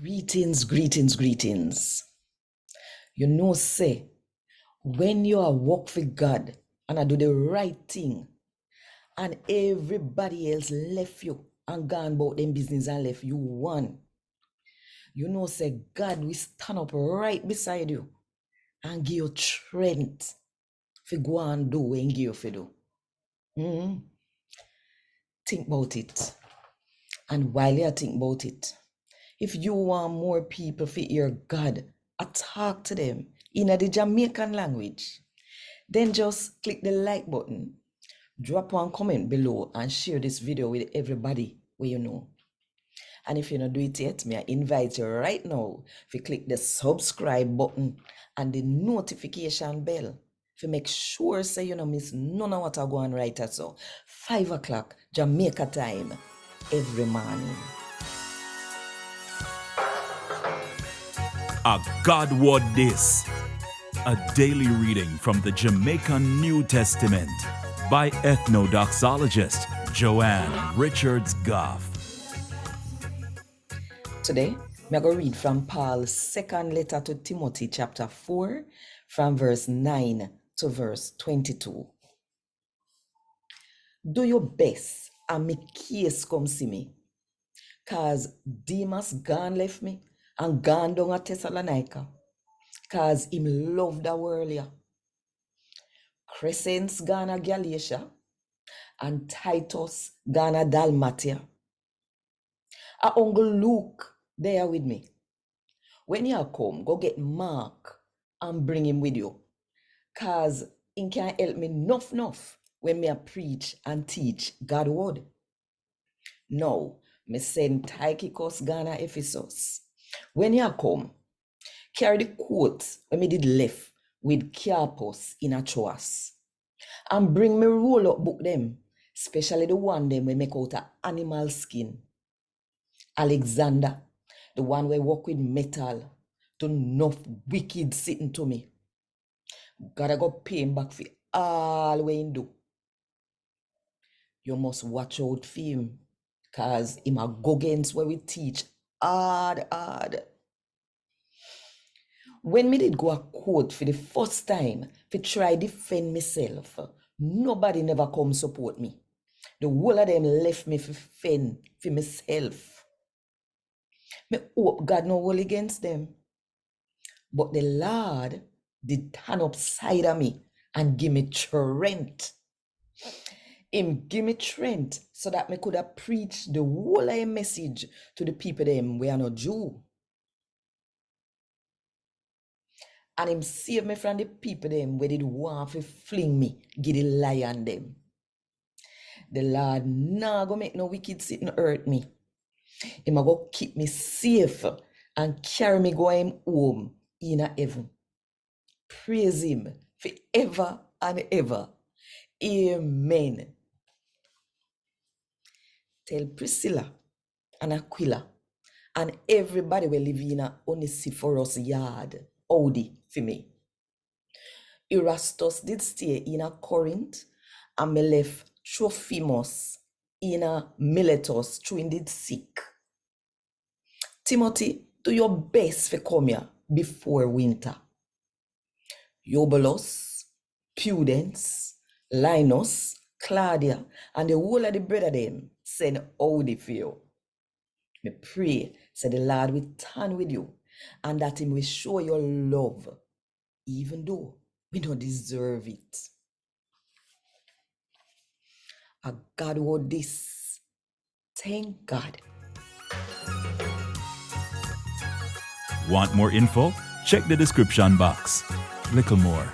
Greetings, greetings, greetings. You know, say, when you are walk for God and I do the right thing, and everybody else left you and gone about them business and left you one, you know, say, God will stand up right beside you and give you strength to go and do what He give you to do. Think about it. And while you think about it, if you want more people to hear God, talk to them in the Jamaican language, then just click the like button, drop one comment below, and share this video with everybody where you know. And if you don't do it yet, I invite you right now to click the subscribe button and the notification bell to make sure so you don't miss none of what I go on right at so 5 o'clock Jamaica time every morning. A God Word This, a daily reading from the Jamaican New Testament by Ethnodoxologist Joanne Richards Goffe. Today, I'm going to read from Paul's second letter to Timothy, chapter 4, from verse 9 to verse 22. Do your best and make case come see me, cause Demas gone left me and gone down at Thessalonica, cause him love the world here. Crescens gone to Galatia, and Titus gone to Dalmatia. Our Uncle Luke there with me. When you come, go get Mark and bring him with you, cause he can help me enough when me preach and teach God's word. Now, me send Tychicus Ghana Ephesus. When you come, carry the quotes when me did left with Carpus in a Troas, and bring me roll up book them, especially the one them we make out of animal skin. Alexander, the one we work with metal, to enough wicked sitting to me. Gotta go pay him back for all we do. You must watch out for him, cause him a go against where we teach hard. When me did go a court for the first time to try defend myself, nobody never come support me. The whole of them left me for fend for myself. Me hope God no hold against them. But the Lord did turn upside of me and give me strength. Him give me strength so that me could have preached the whole of a message to the people them we are not Jew. And him save me from the people them where did want to fling me, give the lion them. The Lord nah go make no wicked sitting hurt me. Him a go keep me safe and carry me go him home in heaven. Praise him forever and ever. Amen. Tell Priscilla and Aquila and everybody will live in a Onesiphorus yard. Howdy for me. Erastus did stay in a Corinth, and me left Trophimus in a Miletus through indeed sick. Timothy, do your best for come here before winter. Eubulus, Pudence, Linus, Claudia, and the whole of the brother them send howdy for you. Me pray, say the Lord will turn with you, and that Him will show your love, even though we don't deserve it. A God word this. Thank God. Want more info? Check the description box. Little more.